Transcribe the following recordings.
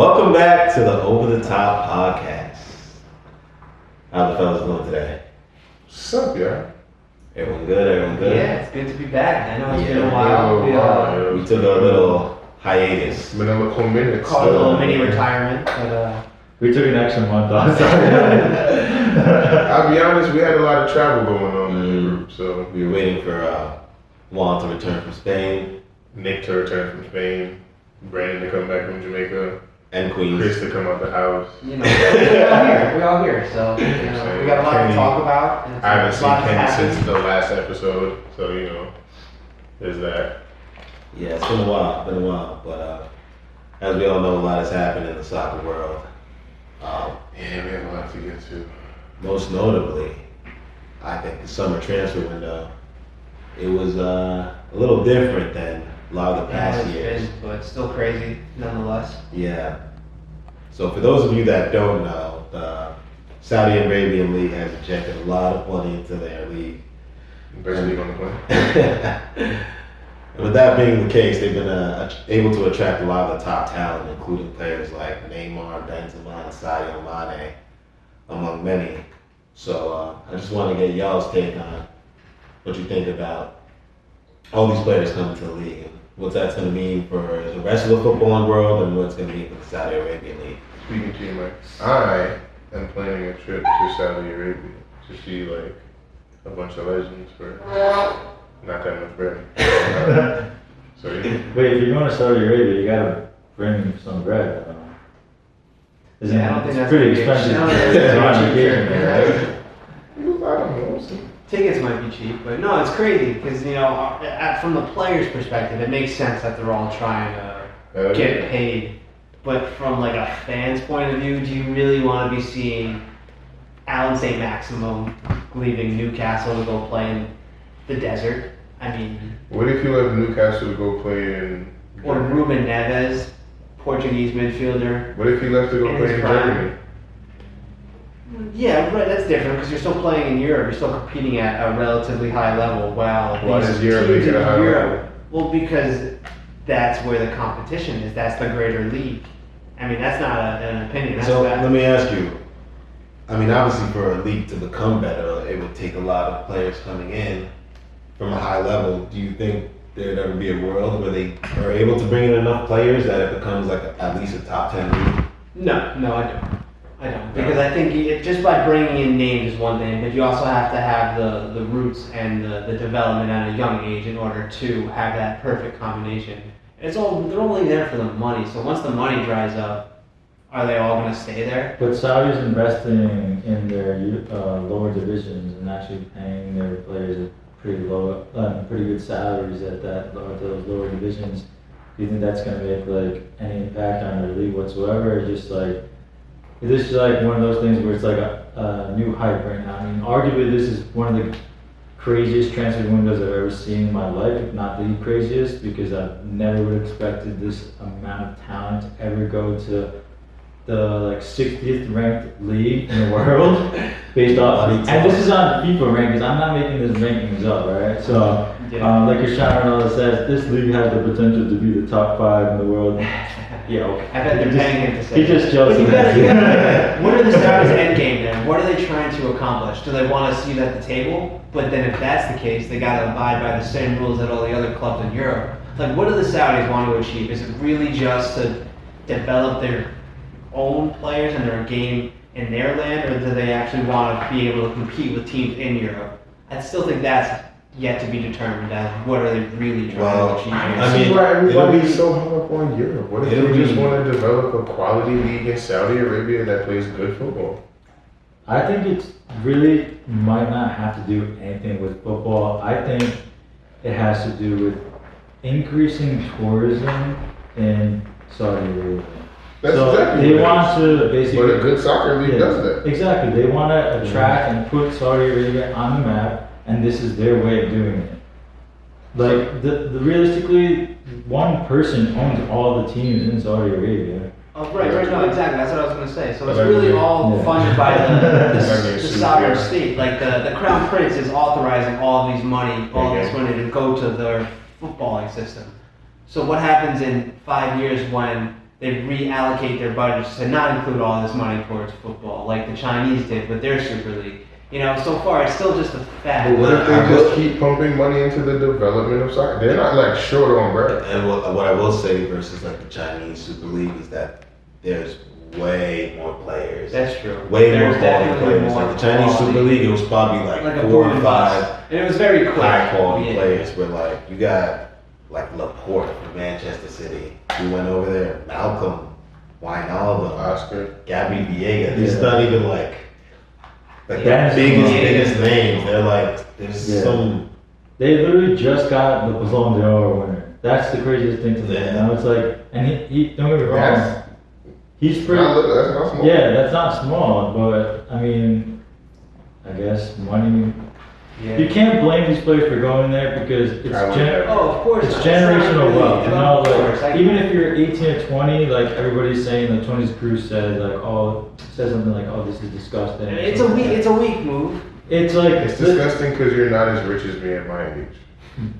Welcome back to the Over the Top Podcast. How the fellas doing today? What's up, y'all? Everyone good? Everyone good? Yeah, it's good to be back. I know it's been a Yeah, while. We took a little hiatus. It's been a couple minutes. Called it a little mini retirement, but We took an extra month off. I'll be honest, we had a lot of travel going on in the group, so We were waiting for Juan to return from Spain Nick to return from Spain, Brandon to come back from Jamaica, and Queens. Chris to come out the house. you know, we're all here. So we got a lot to Kenny, talk about. And I haven't a lot seen Kenny happened. since the last episode, so there's that. Yeah, it's been a while. But as we all know, a lot has happened in the soccer world. Yeah, we have a lot to get to. Most notably, I think the summer transfer window. It was a little different than a lot of the past years. But still crazy nonetheless. Yeah. So for those of you that don't know, the Saudi Arabian League has injected a lot of money into their league. Best league on the planet. And with that being the case, they've been able to attract a lot of the top talent, including players like Neymar, Benzema, and Sadio Mane, among many. So I just want to get y'all's take on what you think about all these players coming to the league and what that's going to mean for the rest of the footballing world and what it's going to mean for the Saudi Arabian League. Speaking to you, Mike, I am planning a trip to Saudi Arabia to see like a bunch of legends for not that much bread. So yeah. Wait, if you're going to Saudi Arabia, you gotta bring some bread. Isn't Yeah, I don't it? think It's that's pretty gonna be- expensive. no, to it's go on cheap vacation, trip, right? I don't know. Tickets might be cheap, but no, it's crazy because from the players' perspective, it makes sense that they're all trying to get paid. But from like a fan's point of view, do you really want to be seeing Alan St. Maximum leaving Newcastle to go play in the desert? I mean, What if you left Newcastle to go play in? or Ruben Neves, Portuguese midfielder. What if you left to go In play his in prime. Germany? Yeah, right. That's different because you're still playing in Europe. You're still competing at a relatively high level. While Why these does Europe teams make it a in high Europe- level? Well, because that's where the competition is. That's the greater league. I mean, that's not an opinion. That's So that. let me ask you, I mean, obviously for a league to become better, it would take a lot of players coming in from a high level. Do you think there'd ever be a world where they are able to bring in enough players that it becomes like at least a top 10 league? No, I don't. Because I think just by bringing in names is one thing, but you also have to have the roots and the development at a young age in order to have that perfect combination. They're only there for the money. So once the money dries up, are they all going to stay there? But Saudi's investing in their lower divisions and actually paying their players at pretty good salaries at those lower divisions. Do you think that's going to make like any impact on their league whatsoever? Or just like, is this like one of those things where it's like a new hype right now? I mean, arguably this is one of the craziest transfer windows I've ever seen in my life, if not the craziest, because I never would have expected this amount of talent to ever go to the like 60th ranked league in the world based off, and this is on FIFA rankings. I'm not making this rankings up, right? So, like Cristiano Ronaldo says, this league has the potential to be the top 5 in the world. Yeah, okay. I bet they're paying him to say He just that. jokes. But you gotta, what are the Saudis' end game then? What are they trying to accomplish? Do they want to see you at the table? But then if that's the case, they gotta abide by the same rules that all the other clubs in Europe. Like, what do the Saudis want to achieve? Is it really just to develop their own players and their game in their land, or do they actually want to be able to compete with teams in Europe? I still think that's yet to be determined as what are they really trying to achieve. I mean, See why everybody it'll be- is so hung up on Europe. What if it'll they just be- want to develop a quality league in Saudi Arabia that plays good football? I think it really might not have to do anything with football. I think it has to do with increasing tourism in Saudi Arabia. That's so exactly they what it want is. to basically. But a good soccer league does that. Exactly. They want to attract and put Saudi Arabia on the map, and this is their way of doing it. Like the realistically, one person owns all the teams in Saudi Arabia. Oh, right, no, exactly. That's what I was going to say. So it's Right, really yeah. all Yeah. funded by the Yeah. sovereign state. Like the crown prince is authorizing all of these money, all Yeah. this money to go to their footballing system. So what happens in 5 years when they reallocate their budgets to not include all this money towards football, like the Chinese did with their Super League. So far it's still just a fact. But what if they just keep pumping money into the development of soccer? They're not like short on bread. And what I will say versus like the Chinese Super League is that there's way more players. That's true. Way There's more quality definitely players. more Like the Chinese quality. Super League, it was probably like Like a 4 boom or and 5 bust. And it was very quick. high quality Yeah. players. Where like you got like Laporte from Manchester City, who went over there. Malcolm, Wijnaldum, Oscar. Gabby Villegas. These Yeah. not even like Yeah. the biggest names. They're like there's Yeah. some. They literally just got the Ballon d'Or winner. That's the craziest thing to me. Yeah. Now it's like, and he don't get me wrong, That's he's pretty. that's not small. Yeah, that's not small, but I mean, I guess money. Yeah. You can't blame these players for going there because it's I wouldn't. Oh, of course. it's not. generational It's not wealth. You know, of course. like even if you're 18 or 20, like everybody's saying, like Tony's crew said, like says something like, oh, this is disgusting. or It's a something weak. like It's a weak move. that. It's like It's disgusting because you're not as rich as me at my age.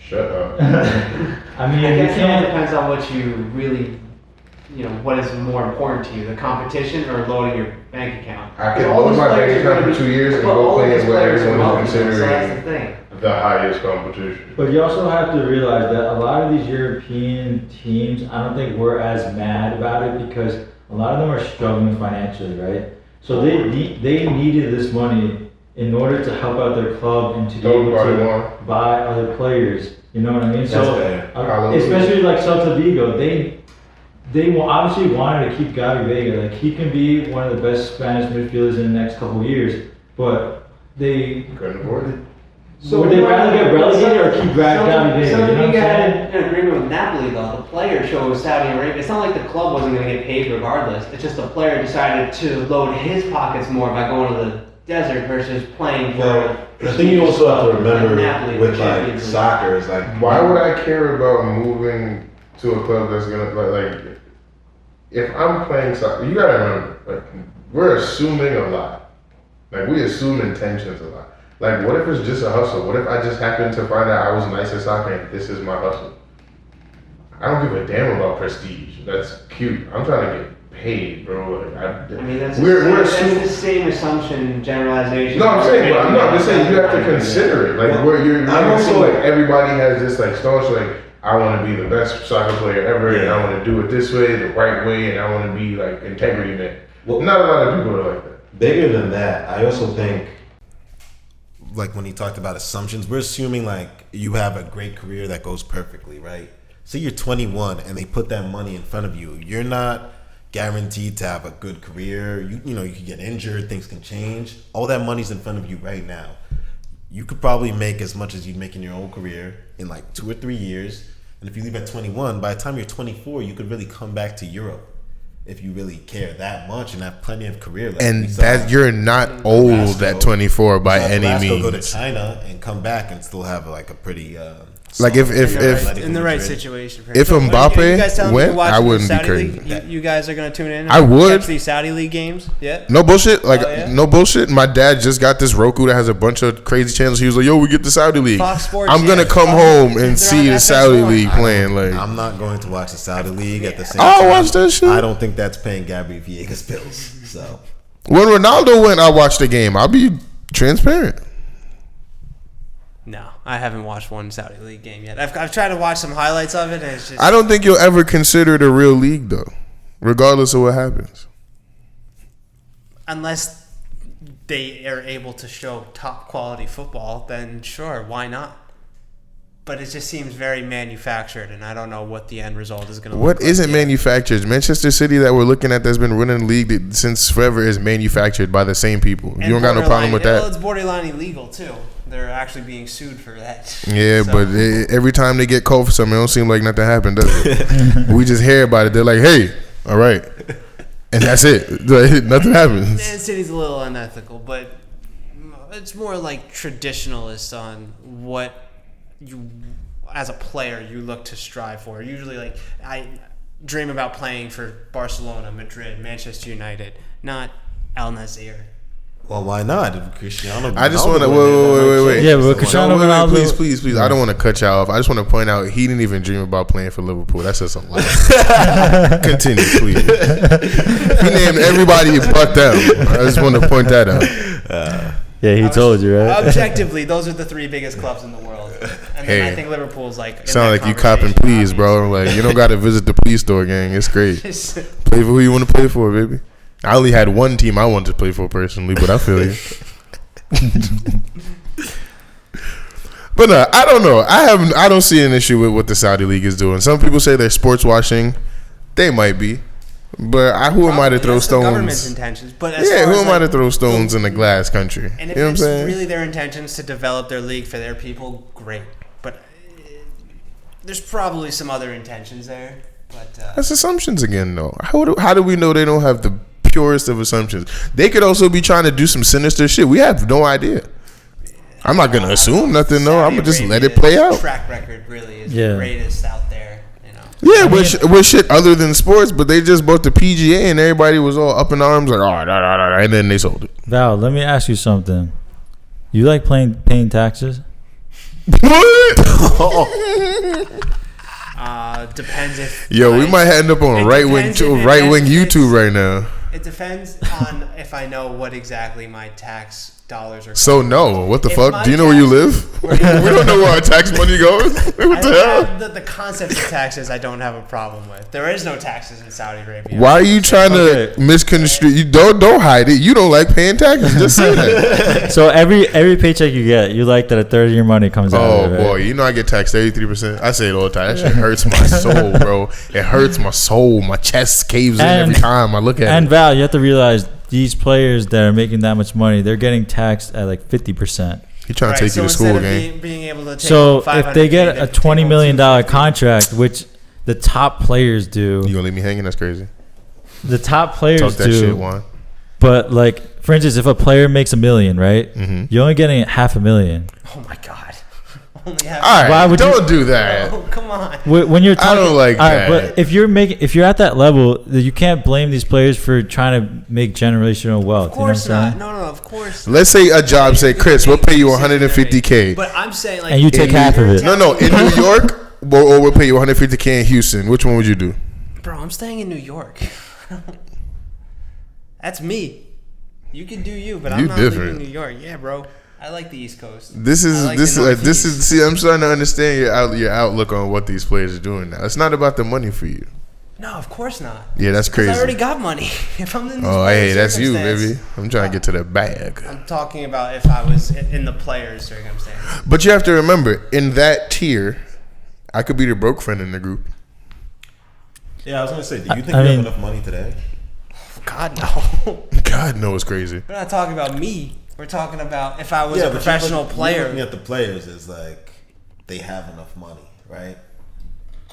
Shut up. I mean, I you guess it all can't. depends on what you really, what is more important to you, the competition or loading your bank account. I can All load these my players bank are account gonna for be- 2 years and but go all play these in what players are everyone wealthy, is so that's the considering thing. the highest competition. But you also have to realize that a lot of these European teams, I don't think we're as mad about it because a lot of them are struggling financially, right? So they needed this money in order to help out their club and to be able Nobody to won. buy other players. You know what I mean? That's So fair. especially like Celta Vigo, they obviously wanted to keep Gavi Vega. Like he can be one of the best Spanish midfielders in the next couple of years, but they Couldn't afford it. would they rather get relegated or keep Gavi Vega? So You know what I'm you got saying? an agreement with Napoli though. The player chose Saudi Arabia. It's not like the club wasn't going to get paid regardless. It's just the player decided to load his pockets more by going to the desert versus playing for. Well, the thing you also have to remember Napoli, with the like Champions League. soccer is like Why would I care about moving to a club that's gonna like if I'm playing soccer? You gotta remember, like we're assuming a lot. Like we assume intentions a lot. Like what if it's just a hustle? What if I just happen to find out I was nice at soccer and this is my hustle? I don't give a damn about prestige. That's cute. I'm trying to get paid, bro. Like, I mean, that's assuming. the same assumption generalization. No, I'm saying, but I'm just saying you have to consider it. Like, Well, where you're I'm also also- like everybody has this like staunch like I want to be the best soccer player ever, and I want to do it this way, the right way, and I want to be like integrity man. Well- Not a lot of people are like that. bigger than that. I also think, like when he talked about assumptions, we're assuming like you have a great career that goes perfectly, right? Say you're 21 and they put that money in front of you. You're not guaranteed to have a good career. You know you can get injured, things can change. All that money's in front of you right now. You could probably make as much as you'd make in your own career in like 2 or 3 years. And if you leave at 21, by the time you're 24, you could really come back to Europe if you really care that much and have plenty of career left. And We saw that you're not old Carrasco- at 24 by we saw any Carrasco go to means. China and come back and still have like a pretty Like if in the right Madrid. situation. For If him. Mbappe Are you guys telling me went, to watch I the wouldn't be Saudi crazy. League? You guys are gonna tune in. I would. Catch these Saudi League games. Yeah. No bullshit. Like Oh, yeah? no bullshit. My dad just got this Roku that has a bunch of crazy channels. He was like, "Yo, we get the Saudi League. Fox Sports, I'm gonna yeah. come Fox- home and they're see on the FS1. Saudi League playing." Like I'm not going to watch the Saudi League at the same I'll time. watch that shit. I don't think that's paying Gabby Villegas bills. So when Ronaldo went, I watched the game. I'll be transparent. No, I haven't watched one Saudi League game yet. I've tried to watch some highlights of it, and it's just I don't think you'll ever consider it a real league though, regardless of what happens. unless they are able to show top quality football. Then sure, why not? But it just seems very manufactured, and I don't know what the end result is going to. What look isn't like. manufactured? Manchester City that we're looking at that's been running the league since forever is manufactured by the same people. And You don't got no problem with Well, that. it's borderline illegal too. They're actually being sued for that. Yeah, So- but every time they get called for something, it don't seem like nothing happened, does it? We just hear about it. They're like, "Hey, all right," and that's it. Nothing happens. Man City's a little unethical, but it's more like traditionalist on what you, as a player, you look to strive for. Usually, like I dream about playing for Barcelona, Madrid, Manchester United, not Al Nassr. Well, why not? If Cristiano I just Ronaldo want to went wait. Yeah, but Cristiano Ronaldo. Please. I don't want to cut y'all off. I just want to point out he didn't even dream about playing for Liverpool. That's just a lie. Continue, please. He named everybody but them. I just want to point that out. Yeah, he told you, right? Objectively, those are the three biggest clubs in the world, and then Hey. I think Liverpool's like. in Sound that like you copping conversation, please, bro. Like you don't got to visit the please store, gang. It's great. obviously. Play for who you want to play for, baby. I only had one team I wanted to play for personally, but I feel you. But no, I don't know. I don't see an issue with what the Saudi League is doing. Some people say they're sports washing. They might be. But who am I to throw That's the government's stones? intentions, but as Yeah, far who as, am I to like, throw stones in a glass country? And You if know what I'm it's saying? really their intentions to develop their league for their people, great. But there's probably some other intentions there. But That's assumptions again, though. How do we know they don't have the purest of assumptions? They could also be trying to do some sinister shit. We have no idea. I'm not gonna assume nothing, though. I'm gonna just let it play out. Track record really is Yeah. the greatest out there. You know. Yeah, with shit other than sports, but they just bought the PGA and everybody was all up in arms like, and then they sold it. Val, let me ask you something. You like paying taxes? Depends if. Yo, we might end up on It right wing depends if it YouTube right now. It depends on if I know what exactly my tax dollars are. So no, what the If fuck? my Do you know where you taxes- live? We don't know where our tax money goes. What the hell? The concept of taxes, I don't have a problem with. There is no taxes in Saudi Arabia. Why are you trying Okay. to misconstrue? You don't hide it. You don't like paying taxes. Just say that. So every paycheck you get, you like that a third of your money comes out Oh of it, right? boy, you know I get taxed 33%. I say it all the time. That shit hurts my soul, bro. It hurts my soul. My chest caves in every time I look at And it. Val, you have to realize these players that are making that much money, they're getting taxed at like 50%. He trying to take you to instead school, of gang. being able to take So home if they 500K, get they a can take $20 home million 250. contract, which the top players do, You gonna leave me hanging? That's crazy. the top players Talk that do. shit, Juan. But like, for instance, if a player makes $1 million, right? Mm-hmm. You're only getting $500,000. Oh my god. Only have. All right, Why would don't do that. Oh, come on. When you're talking, don't like all that. But if you're at that level, you can't blame these players for trying to make generational wealth. Of course you know what I'm not. saying? No, of course. Let's say a job say, Chris, we'll pay you 150K. But I'm saying like. And you take half of it. No, in New York, or we'll pay you 150K in Houston. Which one would you do? Bro, I'm staying in New York. That's me. You can do you, but You I'm not different. leaving New York. Yeah, bro. I like the East Coast. This I is like this the is this Northeast. is. See, I'm starting to understand your outlook on what these players are doing now. It's not about the money for you. No, of course not. Yeah, that's 'Cause I already crazy. got money. If I'm in this Oh, hey, player's that's you, circumstance- baby. I'm trying to get to the bag. I'm talking about if I was in the player's circumstance. But you have to remember, in that tier, I could be the broke friend in the group. Yeah, I was gonna say, do you think I you mean- have enough money today? God, no. God knows crazy. We're not talking about me. We're talking about if I was a but professional you're player. looking at the players is like they have enough money, right?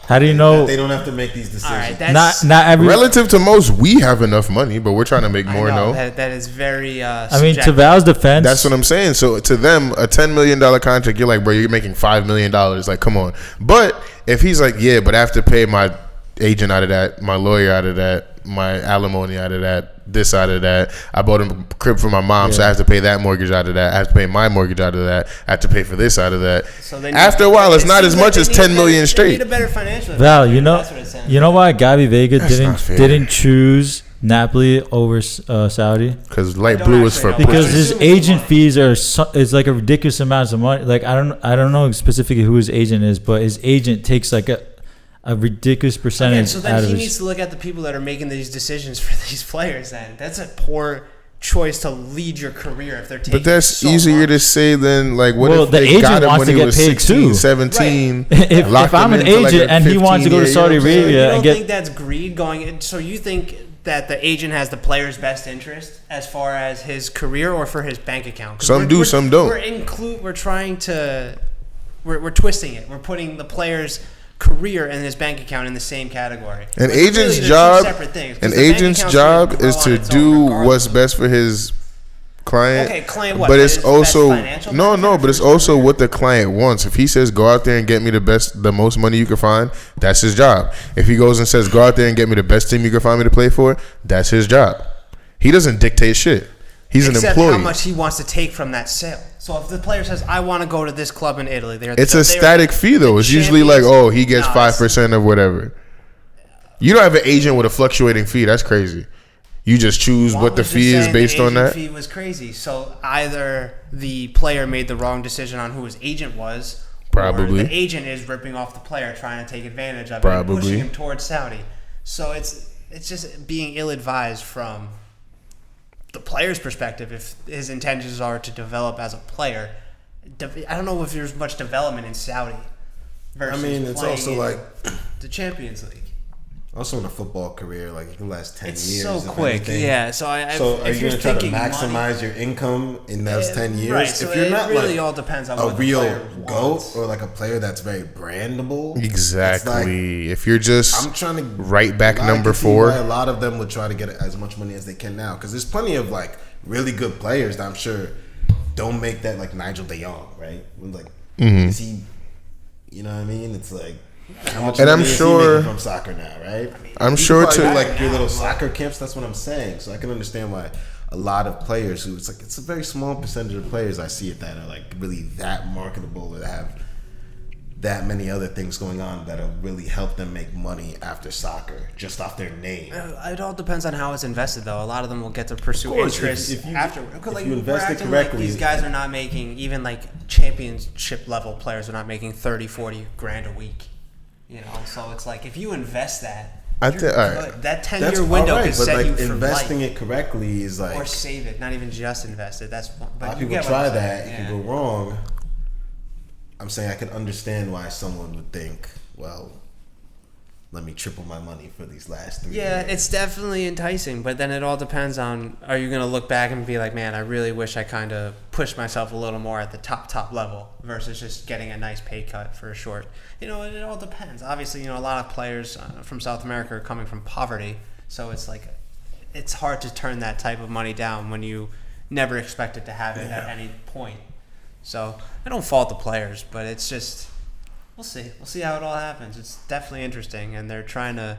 How do you That know? they don't have to make these decisions. All right, that's Not every. Relative to most, we have enough money, but we're trying to make I more. know, No, that is very. I mean, to subjective. Val's defense, that's what I'm saying. So to them, a $10 million contract, you're like, bro, you're making $5 million. Like, come on. But if he's like, yeah, but I have to pay my agent out of that, my lawyer out of that, my alimony out of that, this out of that. I bought him a crib for my mom, so I have to pay that mortgage out of that. I have to pay my mortgage out of that. I have to pay for this out of that. So they After a while, it's it not seems as like much they as need 10 a million better- straight. They need a better financial. Val, advisor. you know, That's what it sounds you know why Gabi Vega That's not fair. didn't choose Napoli over Saudi? Because light don't blue is for actually know. Because I his assume it's agent money. fees is like a ridiculous amount of money. Like I don't know specifically who his agent is, but his agent takes like a ridiculous percentage Again, so out then of he his. needs to look at the people that are making these decisions for these players. Then that's a poor choice to lead your career if they're taking. But that's so easier much. to say than like what Well, if the they agent got him wants when to he get was paid 16, too. 17. if locked I'm him an in for, like, agent a and he wants to go to 15-year, Saudi you know what I'm saying? Arabia You and don't get think that's greed going in? So you think that the agent has the player's best interest as far as his career or for his bank account? 'Cause Some do, some don't. We're trying to. We're twisting it. We're putting the player's career and his bank account in the same category. An But agent's really, they're two job, separate things, 'cause an the bank agent's account's gonna job grow is on to its own do regardless. what's best for his client. Okay, client what? But That it's is also best financial no, benefit but it's for also what the client wants. If he says go out there and get me the most money you can find, that's his job. If he goes and says go out there and get me the best team you can find me to play for, that's his job. He doesn't dictate shit. He's an Except employee. how much he wants to take from that sale. So if the player says, "I want to go to this club in Italy," It's a static fee though. It's usually like, oh, he gets 5% of whatever. You don't have an agent with a fluctuating fee. That's crazy. You just choose what the fee is based on that. The fee was crazy. So either the player made the wrong decision on who his agent was, Probably. or the agent is ripping off the player, trying to take advantage of it, Probably. and pushing him towards Saudi. So it's just being ill-advised from the player's perspective. If his intentions are to develop as a player, I don't know if there's much development in Saudi. Versus it's also like the Champions League. Also in a football career, like it can last 10 It's years. so if quick, anything. yeah. So are if you you're going to try to thinking maximize your income in those 10 years? Right, so if you're it not really like all depends on a what the real player GOAT wants. or like a player that's very brandable. Exactly. If you're just I'm trying to right back I number can see 4. why a lot of them would try to get as much money as they can now, because there's plenty of like really good players that I'm sure don't make that, like Nigel De Jong, right? Like, is he? You know what I mean? It's like, how much And I'm money is he sure- making from soccer now, right? I'm You sure can probably to like your little soccer camps. That's what I'm saying. So I can understand why a lot of players who it's a very small percentage of players I see it that are like really that marketable or that have that many other things going on that'll really help them make money after soccer just off their name. It all depends on how it's invested, though. A lot of them will get to pursue Of course, interests if you- after. if Like, you invest we're it acting correctly- like these guys are not making, even like championship level players are not making 30, 40 grand a week. You know, so it's like if you invest that, you're all right. good. That That's 10-year window all right, could but set like you for investing life. it correctly is like Or save it, not even just invest it. That's a lot but of you people get try what I'm that. saying, It can go wrong. I'm saying I can understand why someone would think, well, let me triple my money for these last 3 Yeah, years. it's definitely enticing, but then it all depends on, are you going to look back and be like, man, I really wish I kind of pushed myself a little more at the top level versus just getting a nice pay cut for a short. You know, it all depends. Obviously, you know, a lot of players from South America are coming from poverty, so it's like, it's hard to turn that type of money down when you never expected to have it at any point. So I don't fault the players, but it's just, we'll see. We'll see how it all happens. It's definitely interesting, and they're trying to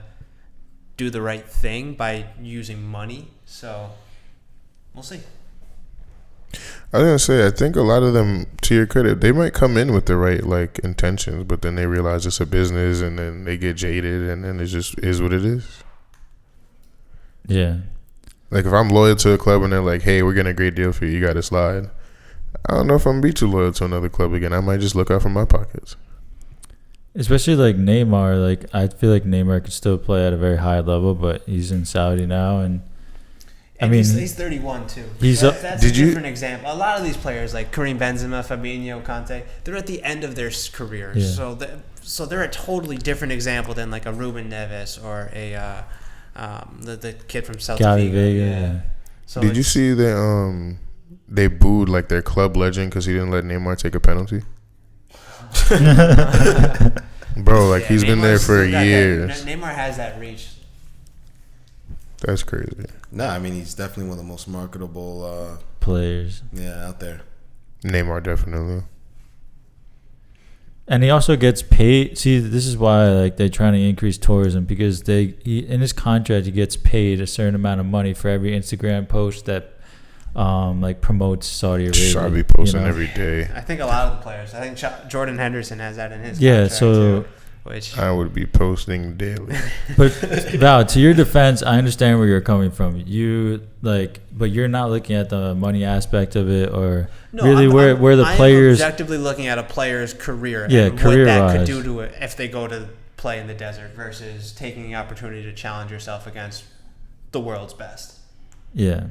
do the right thing by using money. So we'll see. I was gonna say, I think a lot of them, to your credit, they might come in with the right like intentions, but then they realize it's a business, and then they get jaded, and then it just is what it is. Yeah. Like if I'm loyal to a club and they're like, "Hey, we're getting a great deal for you. You got to slide." I don't know if I'm gonna be too loyal to another club again. I might just look out for my pockets. Especially like Neymar, like I feel like Neymar could still play at a very high level, but he's in Saudi now, and I mean he's 31 too. He's up. That's Did a you- different example. A lot of these players, like Karim Benzema, Fabinho, Conte, they're at the end of their careers. Yeah. So they're a totally different example than like a Ruben Neves or a the kid from Celta Gavi Vigo. Vega. Yeah. So Did you it's- see that they booed like their club legend because he didn't let Neymar take a penalty? Bro, like Yeah, he's been there Neymar's for still got years. that. Neymar has that reach. That's crazy. No, I mean he's definitely one of the most marketable, Players. out there. Neymar definitely. And he also gets paid. See, this is why like they're trying to increase tourism, because in his contract he gets paid a certain amount of money for every Instagram post that like promotes Saudi Arabia. I be posting you know? every day. I think a lot of the players. I think Jordan Henderson has that in his Yeah, contract so too, which I would be posting daily. But Val, to your defense, I understand where you're coming from. But you're not looking at the money aspect of it, or really where the I players. am objectively looking at a player's career. Yeah, and what that career-wise. could do to it if they go to play in the desert versus taking the opportunity to challenge yourself against the world's best. Yeah,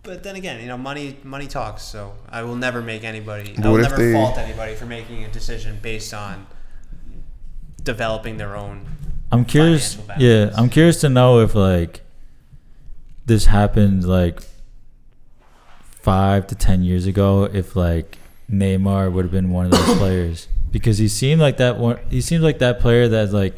But then again, you know, money talks. So I will never make anybody. But I will what if never they- fault anybody for making a decision based on developing their own. I'm curious. Financial Yeah, balance. I'm curious to know if like this happened like 5 to 10 years ago, if like Neymar would have been one of those players, because he seemed like that one. He seems like that player that's like.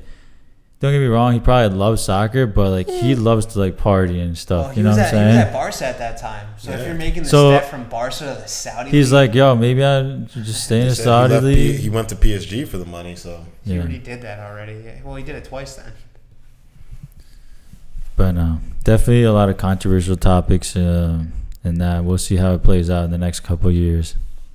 Don't get me wrong, he probably loves soccer, but like he loves to like party and stuff. Well, you know what I'm He was saying? at Barca at that time. So if you're making the So- step from Barca to the Saudi He's league, like, yo, maybe I should just stay in the He said Saudi left league. he went to PSG for the money, so he Yeah. already did that already. Well, he did it twice then. But definitely a lot of controversial topics, and and we'll see how it plays out in the next couple of years.